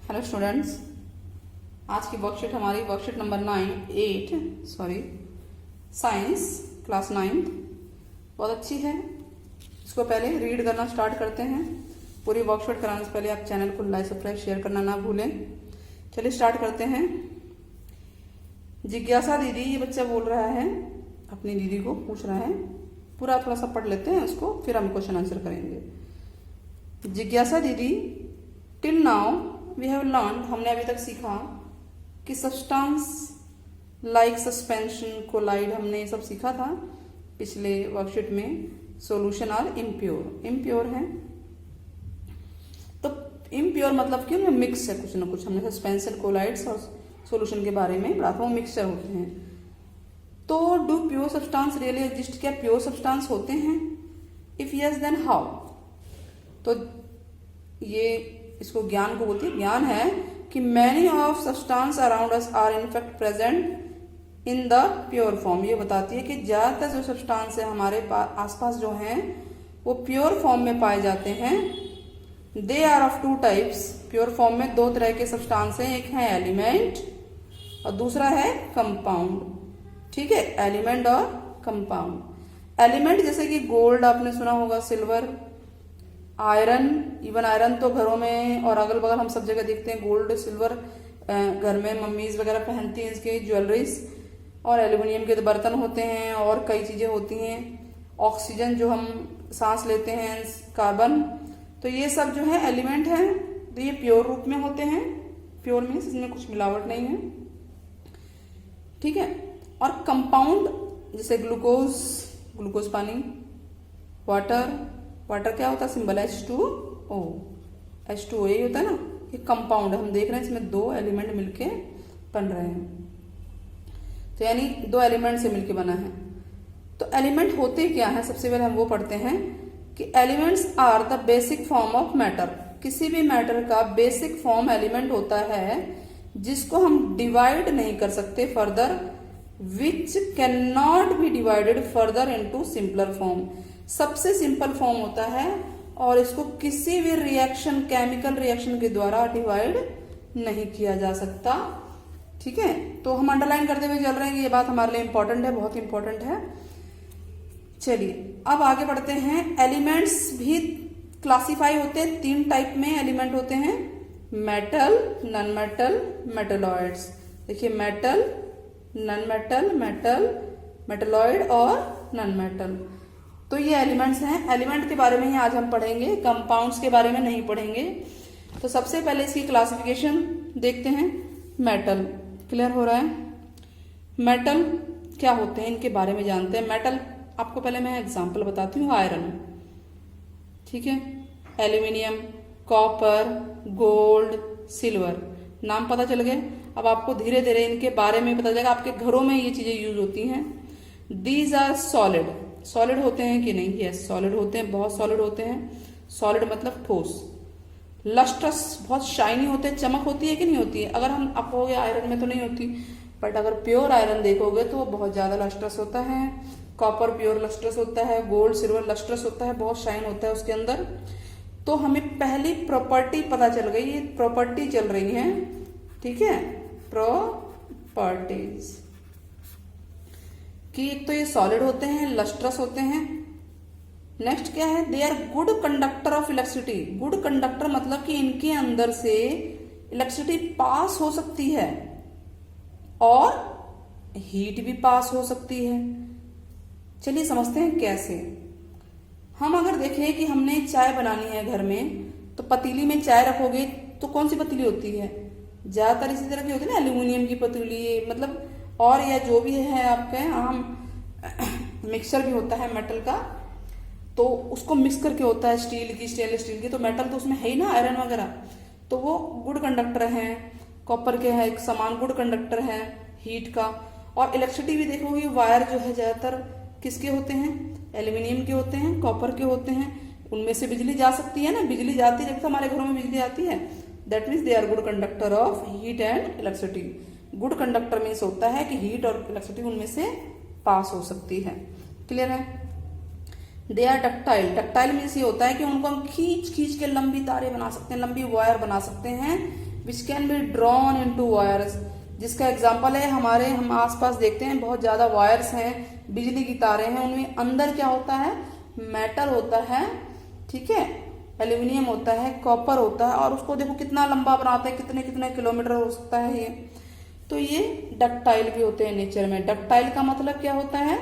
Hello students, आज की worksheet हमारी वर्कशीट नंबर 8 साइंस क्लास 9 बहुत अच्छी है। इसको पहले रीड करना स्टार्ट करते हैं। पूरी वर्कशीट कराने से पहले आप चैनल को लाइक सब्सक्राइब शेयर करना ना भूलें। चलिए स्टार्ट करते हैं। जिज्ञासा दीदी, ये बच्चा बोल रहा है, अपनी दीदी को पूछ रहा है। पूरा थोड़ा सा पढ़ लेते हैं उसको, फिर हम क्वेश्चन आंसर करेंगे। जिज्ञासा दीदी, till now we have learn, हमने अभी तक सीखा कि सब्सटेंस लाइक सस्पेंशन, कोलाइड, हमने ये सब सीखा था पिछले वर्कशीट में। सॉल्यूशन आर इम्प्योर, इम्प्योर है तो इम्प्योर मतलब कि उनमें मिक्स है कुछ ना कुछ। हमने सस्पेंशन, कोलाइड्स और सॉल्यूशन के बारे में पढ़ा था, वो मिक्सचर होते हैं। तो do pure substance really exist, क्या प्योर सब्सटेंस होते हैं? If yes then how. तो ये इसको ज्ञान को बोलते हैं। ज्ञान है कि many of substance around us are in fact present in the pure form. ये बताती है कि ज्यादातर जो सब्सटेंस है हमारे आसपास जो हैं वो प्योर फॉर्म में पाए जाते हैं। They are of two types, pure form में दो तरह के सब्सटेंस हैं, एक है एलिमेंट और दूसरा है कंपाउंड। ठीक है, एलिमेंट और कंपाउंड। एलिमेंट जैसे कि गोल्ड आपने सुना होगा, सिल्वर, आयरन, इवन आयरन तो घरों में और अगल बगल हम सब जगह देखते हैं। गोल्ड, सिल्वर घर में मम्मीज वगैरह पहनती हैं, इसके ज्वेलरीज। और एल्यूमिनियम के बर्तन होते हैं और कई चीजें होती हैं। ऑक्सीजन जो हम सांस लेते हैं, कार्बन, तो ये सब जो है एलिमेंट है। तो ये प्योर रूप में होते हैं। प्योर मीन्स इसमें कुछ मिलावट नहीं है। ठीक है। और कंपाउंड जैसे ग्लूकोज, ग्लूकोज पानी, वाटर, वाटर क्या होता है? सिंबल H2O, H2O यही होता है ना। ये कंपाउंड हम देख रहे हैं, इसमें दो एलिमेंट मिलके बन रहे हैं, तो यानी दो एलिमेंट से मिलके बना है। तो एलिमेंट होते क्या है, सबसे पहले हम वो पढ़ते हैं कि elements are the basic form of matter. किसी भी मैटर का बेसिक फॉर्म एलिमेंट होता है जिसको हम डिवाइड नहीं कर सकते further, which can not be divided further into simpler form. सबसे सिंपल फॉर्म होता है और इसको किसी भी रिएक्शन, केमिकल रिएक्शन के द्वारा डिवाइड नहीं किया जा सकता। ठीक है, तो हम अंडरलाइन करते हुए चल रहे हैं कि ये बात हमारे लिए इंपॉर्टेंट है, बहुत इंपॉर्टेंट है। चलिए अब आगे बढ़ते हैं। एलिमेंट्स भी क्लासिफाई होते हैं, तीन टाइप में एलिमेंट होते हैं, मेटल, नॉन मेटल, मेटलॉइड्स। देखिए, metal, non metal, metal, metalloid और नॉन मेटल। तो ये एलिमेंट्स हैं। एलिमेंट के बारे में ही आज हम पढ़ेंगे, कंपाउंड्स के बारे में नहीं पढ़ेंगे। तो सबसे पहले इसकी क्लासिफिकेशन देखते हैं। मेटल, क्लियर हो रहा है? मेटल क्या होते हैं, इनके बारे में जानते हैं। मेटल आपको पहले मैं एग्जांपल बताती हूँ। आयरन, ठीक है, एल्यूमिनियम, कॉपर, गोल्ड, सिल्वर, नाम पता चल गए। अब आपको धीरे धीरे इनके बारे में पता चलेगा। आपके घरों में ये चीजें यूज होती हैं। दीज आर सॉलिड, सॉलिड होते हैं कि नहीं? यस, सॉलिड होते हैं, बहुत सॉलिड होते हैं। सॉलिड मतलब ठोस। लस्ट्रस, बहुत शाइनी होते हैं, चमक होती है कि नहीं होती है? अगर हम आप कहोगे आयरन में तो नहीं होती, बट अगर प्योर आयरन देखोगे तो वो बहुत ज्यादा लस्ट्रस होता है। कॉपर प्योर लस्ट्रस होता है, गोल्ड, सिल्वर लस्ट्रस होता है, बहुत शाइन होता है उसके अंदर। तो हमें पहली प्रॉपर्टी पता चल गई, ये प्रॉपर्टी चल रही है। ठीक है, प्रॉपर्टीज कि एक तो ये सॉलिड होते हैं, लस्ट्रस होते हैं। नेक्स्ट क्या है? They are good conductor of electricity. Good conductor मतलब कि इनके अंदर से इलेक्ट्रिसिटी पास हो सकती है और हीट भी पास हो सकती है। चलिए समझते हैं कैसे। हम अगर देखें कि हमने चाय बनानी है घर में, तो पतीली में चाय रखोगे तो कौन सी पतीली होती है? ज्यादातर इसी तरह की होती है ना, एल्यूमिनियम की पतीली, मतलब और या जो भी है आपके आम मिक्सचर भी होता है मेटल का, तो उसको मिक्स करके होता है स्टील की, स्टेनलेस स्टील की। तो मेटल तो उसमें है ही ना, आयरन वगैरह, तो वो गुड कंडक्टर हैं। कॉपर के है एक समान गुड कंडक्टर है हीट का। और इलेक्ट्रिसिटी भी देखोगे, वायर जो है ज्यादातर किसके होते हैं? एल्यूमिनियम के होते हैं, कॉपर के होते हैं। उनमें से बिजली जा सकती है ना, बिजली जाती है, जब हमारे घरों में बिजली आती है। That means they are good conductor of heat and electricity. Good conductor means होता है कि हीट और इलेक्ट्रिसिटी उनमें से पास हो सकती है। क्लियर है? They are ductile. Ductile means ये होता है कि उनको हम खींच खींच के लंबी तारे बना सकते हैं, लंबी वायर बना सकते हैं which can be drawn into wires, जिसका एग्जांपल है हम आसपास देखते हैं बहुत ज्यादा वायर्स हैं, बिजली की तारें हैं, उनमें अंदर क्या होता है, मेटल होता है, ठीक है, एल्यूमिनियम होता है, कॉपर होता है, और उसको देखो कितना लंबा बनाते हैं, कितने कितने किलोमीटर हो सकता है ये। तो ये डक्टाइल भी होते हैं नेचर में। डक्टाइल का मतलब क्या होता है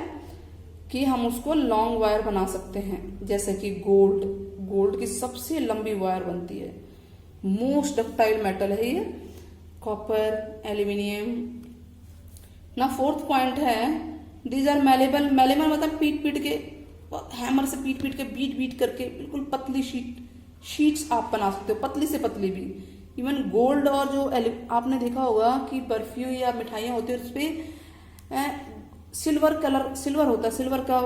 कि हम उसको लॉन्ग वायर बना सकते हैं, जैसे कि गोल्ड की सबसे लंबी वायर बनती है, मोस्ट डक्टाइल मेटल है ये, कॉपर, एल्यूमिनियम ना। फोर्थ पॉइंट है दीज आर मेलेबल। मेलेबल मतलब पीट के, हैमर से पीट के, बीट करके बिल्कुल पतली शीट्स आप बना सकते हो, पतली से पतली भी। इवन गोल्ड और जो आपने देखा होगा कि परफ्यूम या मिठाइयाँ होती है उसपे सिल्वर होता है, सिल्वर का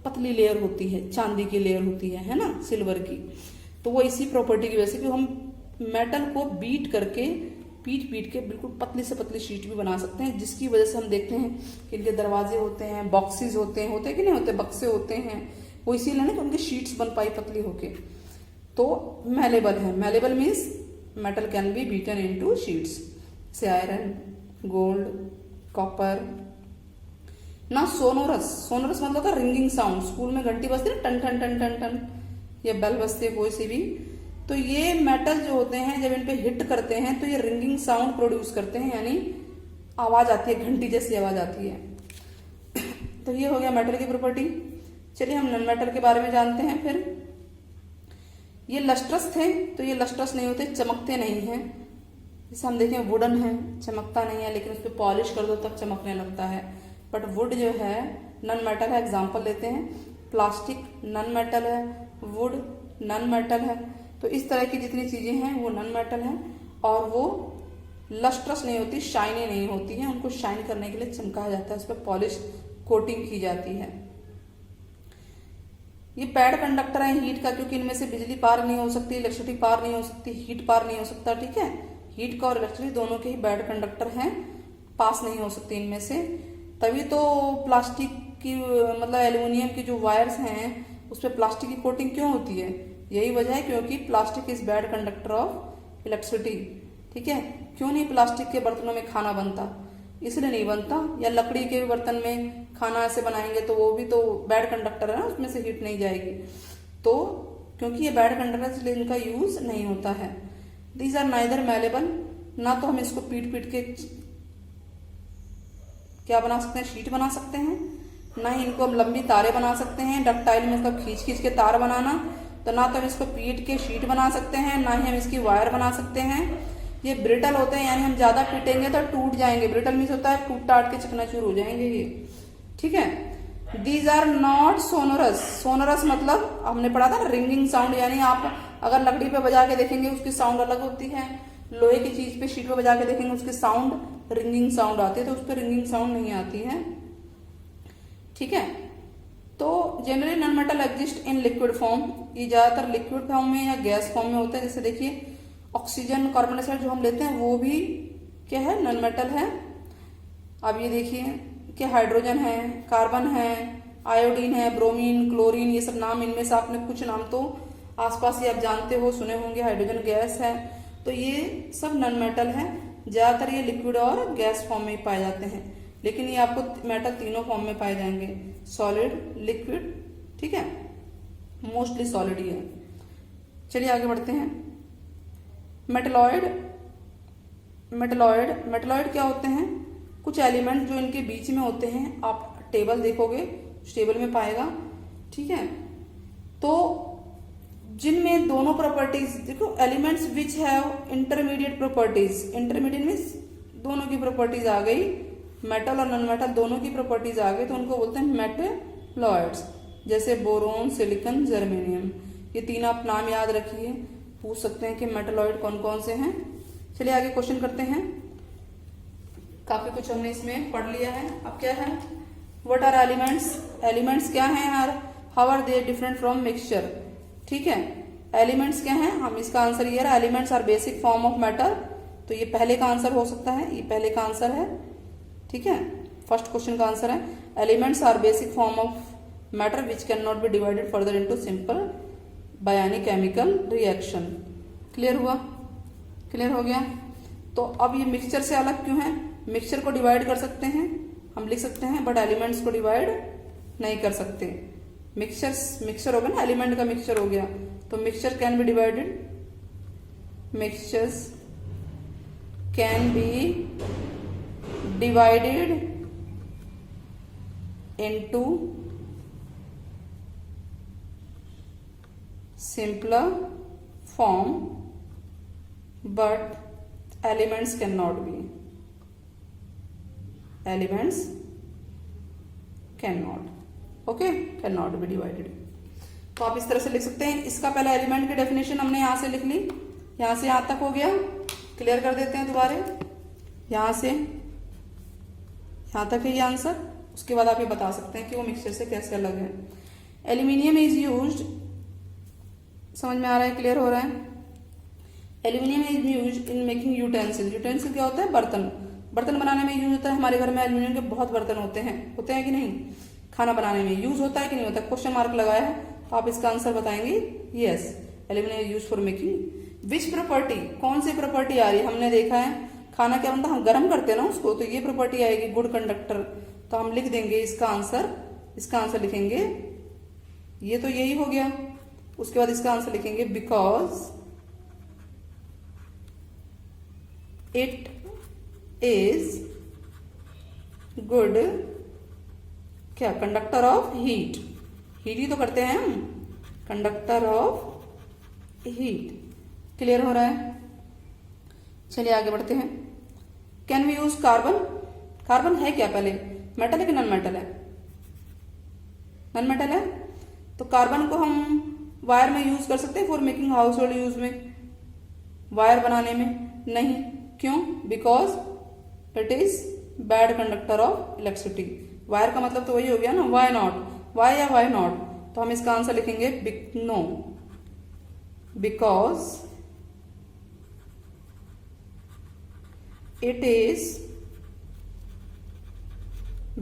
पतली लेयर होती है, चांदी की लेयर होती है ना, सिल्वर की। तो वो इसी प्रॉपर्टी की वजह से कि हम मेटल को बीट करके पीट के बिल्कुल पतली से पतली शीट भी बना सकते हैं, जिसकी वजह से हम देखते हैं कि इनके दरवाजे होते हैं, बॉक्सेस होते हैं कि नहीं होते, बक्से होते हैं, वो इसीलिए ना कि उनकी शीट्स बन पाई पतली होके। तो मेलेबल है। Malleable means metal can be beaten into sheets, say iron, gold, copper ना। सोनोरस मतलब का रिंगिंग साउंड, स्कूल में घंटी बजती है टन टन टन टन टन, या बेल बजती है कोई सी भी, तो ये मेटल जो होते हैं जब इन पे हिट करते हैं तो ये रिंगिंग साउंड प्रोड्यूस करते हैं, यानी आवाज आती है, घंटी जैसी आवाज आती है। तो ये हो गया मेटल की प्रॉपर्टी। चलिए हम नॉन मेटल के बारे में जानते हैं। फिर ये लस्ट्रस थे, तो ये लस्ट्रस नहीं होते, चमकते नहीं हैं। जैसे हम देखें वुडन है, चमकता नहीं है, लेकिन उस पर पॉलिश कर दो तब चमकने लगता है। बट वुड जो है नॉन मेटल है। एग्जाम्पल लेते हैं, प्लास्टिक नॉन मेटल है, वुड नॉन मेटल है। तो इस तरह की जितनी चीजें हैं वो नॉन मेटल है, और वो लस्ट्रस नहीं होती, शाइनी नहीं होती है। उनको शाइन करने के लिए चमकाया जाता है, उस पर पॉलिश कोटिंग की जाती है। ये पैड कंडक्टर है हीट का, क्योंकि इनमें से बिजली पार नहीं हो सकती, इलेक्ट्रिसिटी पार नहीं हो सकती, हीट पार नहीं हो सकता, ठीक है। हीट का और इलेक्ट्रिसिटी दोनों के ही बैड कंडक्टर हैं, पास नहीं हो सकती इनमें से। तभी तो प्लास्टिक की मतलब एल्यूमिनियम की जो वायर्स हैं उस पर प्लास्टिक की कोटिंग क्यों होती है, यही वजह है, क्योंकि plastic is bad conductor of electricity, ठीक है। क्यों नहीं प्लास्टिक के बर्तनों में खाना बनता, इसलिए नहीं बनता। या लकड़ी के बर्तन में खाना ऐसे बनाएंगे तो वो भी तो बैड कंडक्टर है ना, उसमें से हीट नहीं जाएगी। तो क्योंकि ये बैड कंडक्टर है इसलिए इनका यूज नहीं होता है। दीज आर नाइदर मेलेबल, ना तो हम इसको पीट के क्या बना सकते हैं, शीट बना सकते हैं, ना ही इनको हम लंबी तारें बना सकते हैं। डक्टाइल में इसका खींच के तार बनाना, तो ना तो हम इसको पीट के शीट बना सकते हैं, ना ही हम इसकी वायर बना सकते हैं। ये ब्रिटल होते हैं, यानी हम ज्यादा पीटेंगे तो टूट जाएंगे। ब्रिटल मीन्स होता है टूट टाट के चकनाचूर हो जाएंगे ये, ठीक है। These are not sonorous. Sonorous मतलब हमने पढ़ा था रिंगिंग साउंड, यानी आप अगर लकड़ी पे बजा के देखेंगे उसकी साउंड अलग होती है, लोहे की चीज पे शीट पे बजा के देखेंगे उसकी साउंड रिंगिंग साउंड आती है, तो उस पर रिंगिंग साउंड नहीं आती है, ठीक है। तो generally non metal exist in liquid form, ये ज्यादातर लिक्विड फॉर्म में या गैस फॉर्म में होता है। जैसे देखिए ऑक्सीजन, कार्बन डाइऑक्साइड जो हम लेते हैं वो भी क्या है, नॉन मेटल है। अब ये देखिए कि हाइड्रोजन है, कार्बन है, आयोडीन है, ब्रोमीन, क्लोरीन, ये सब नाम, इनमें से आपने कुछ नाम तो आसपास ही आप जानते हो, सुने होंगे। हाइड्रोजन गैस है, तो ये सब नॉन मेटल है। ज्यादातर ये लिक्विड और गैस फॉर्म में पाए जाते हैं, लेकिन ये आपको मेटल तीनों फॉर्म में पाए जाएंगे, सॉलिड, लिक्विड, ठीक है, मोस्टली सॉलिड ही है। चलिए आगे बढ़ते हैं। मेटलॉइड क्या होते हैं, कुछ एलिमेंट जो इनके बीच में होते हैं, आप टेबल देखोगे टेबल में पाएगा, ठीक है। तो जिनमें दोनों प्रॉपर्टीज देखो, elements which have intermediate properties, intermediate means दोनों की प्रॉपर्टीज आ गई, मेटल और नॉन मेटल दोनों की प्रॉपर्टीज आ गई, तो उनको बोलते हैं मेटलॉइड्स। जैसे बोरोन, सिलिकॉन, जर्मेनियम, ये तीन आप नाम याद रखिए, पूछ सकते हैं कि मेटलॉइड कौन कौन से हैं। चलिए आगे क्वेश्चन करते हैं। काफी कुछ हमने इसमें पढ़ लिया है। अब क्या है, व्हाट आर एलिमेंट्स, एलिमेंट्स क्या हैं यार, how are they different from mixture, ठीक है। एलिमेंट्स क्या हैं, हम इसका आंसर ये रहा, elements are basic form of matter, तो ये पहले का आंसर हो सकता है, ये पहले का आंसर है, ठीक है, फर्स्ट क्वेश्चन का आंसर है। Elements are basic form of matter which can not be divided further into simple by any chemical reaction. Clear हुआ, क्लियर हो गया। तो अब ये मिक्सचर से अलग क्यों है? मिक्सचर को डिवाइड कर सकते हैं, हम लिख सकते हैं, बट एलिमेंट्स को डिवाइड नहीं कर सकते। मिक्सचर हो गया ना, एलिमेंट का मिक्सचर हो गया, तो mixture can be divided, mixtures can be divided into simpler form, but elements cannot be. Elements cannot. Okay, cannot be divided. तो आप इस तरह से लिख सकते हैं। इसका पहला एलिमेंट की डेफिनेशन हमने यहां से लिख ली, यहां से यहां तक हो गया। क्लियर कर देते हैं दोबारा, यहां से यहां तक है ये आंसर। उसके बाद आप ये बता सकते हैं कि वो मिक्सचर से कैसे अलग है। एल्यूमिनियम इज यूज्ड, समझ में आ रहा है, क्लियर हो रहा है? Aluminium is used in making utensil. Utensil क्या होता है? बर्तन। बर्तन बनाने में यूज होता है। हमारे घर में एल्यूमिनियम के बहुत बर्तन होते हैं कि नहीं? खाना बनाने में यूज होता है कि नहीं होता? क्वेश्चन मार्क लगाया है, तो आप इसका आंसर बताएंगे yes, aluminium is use for making. Which property, कौन सी प्रॉपर्टी आ रही है? हमने देखा है खाना क्या बनता है, हम गर्म करते हैं ना उसको, तो ये प्रॉपर्टी आएगी गुड कंडक्टर। तो हम लिख देंगे इसका आंसर लिखेंगे, ये तो यही हो गया। उसके बाद इसका आंसर लिखेंगे बिकॉज इट इज गुड क्या, कंडक्टर ऑफ हीट। हीट ही तो करते हैं हम, कंडक्टर ऑफ हीट। क्लियर हो रहा है? चलिए आगे बढ़ते हैं। Can we use carbon? Carbon है क्या पहले, मेटल है कि नॉन मेटल है? नॉन मेटल है। तो कार्बन को हम वायर में यूज कर सकते हैं for making household use में, वायर बनाने में नहीं। क्यों? Because it is bad conductor of electricity. Wire का मतलब तो वही हो गया ना, वाई नॉट, वाई या वाई नॉट। तो हम इसका आंसर लिखेंगे no, because it is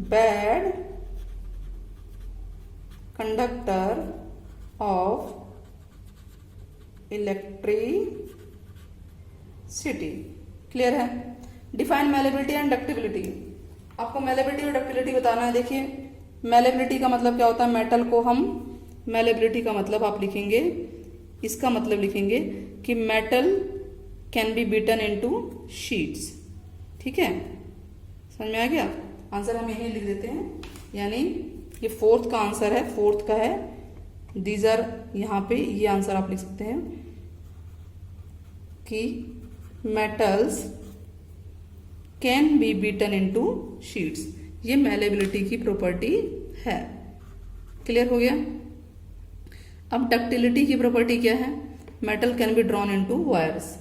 bad conductor of electricity. Clear है? Define malleability and ductility. आपको मेलेबिलिटी और डक्टिबिलिटी बताना है। देखिए मेलेबिलिटी का मतलब क्या होता है, मेटल को हम, मेलेबिलिटी का मतलब आप लिखेंगे, इसका मतलब लिखेंगे कि metal can be beaten into sheets. ठीक है, समझ में आ गया? आंसर हम यही लिख देते हैं, यानी ये फोर्थ का आंसर है, फोर्थ का है। दीज आर, यहाँ पे ये आंसर आप लिख सकते हैं कि metals can be beaten into sheets. ये मेलेबिलिटी की प्रॉपर्टी है। क्लियर हो गया? अब डक्टिलिटी की प्रॉपर्टी क्या है? Metal can be drawn into wires,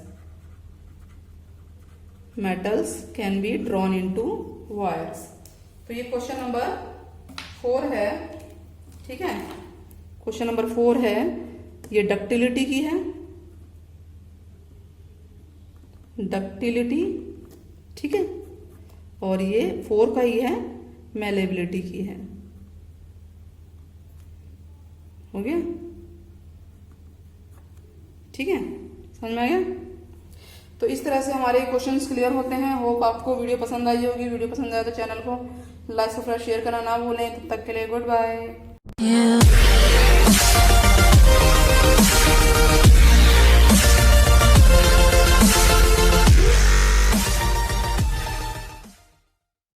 metals can be drawn into wires. तो ये क्वेश्चन नंबर 4 है। ठीक है, क्वेश्चन नंबर 4 है, ये डक्टिलिटी की है, डक्टिलिटी। ठीक है, और ये 4 का ही है, मेलेबिलिटी की है। हो गया? ठीक है, समझ में आ गया? तो इस तरह से हमारे क्वेश्चंस क्लियर होते हैं। होप आपको वीडियो पसंद आई होगी। वीडियो पसंद आए तो चैनल को लाइक सब्सक्राइब शेयर करना ना भूलें। तब तक के लिए गुड बाय।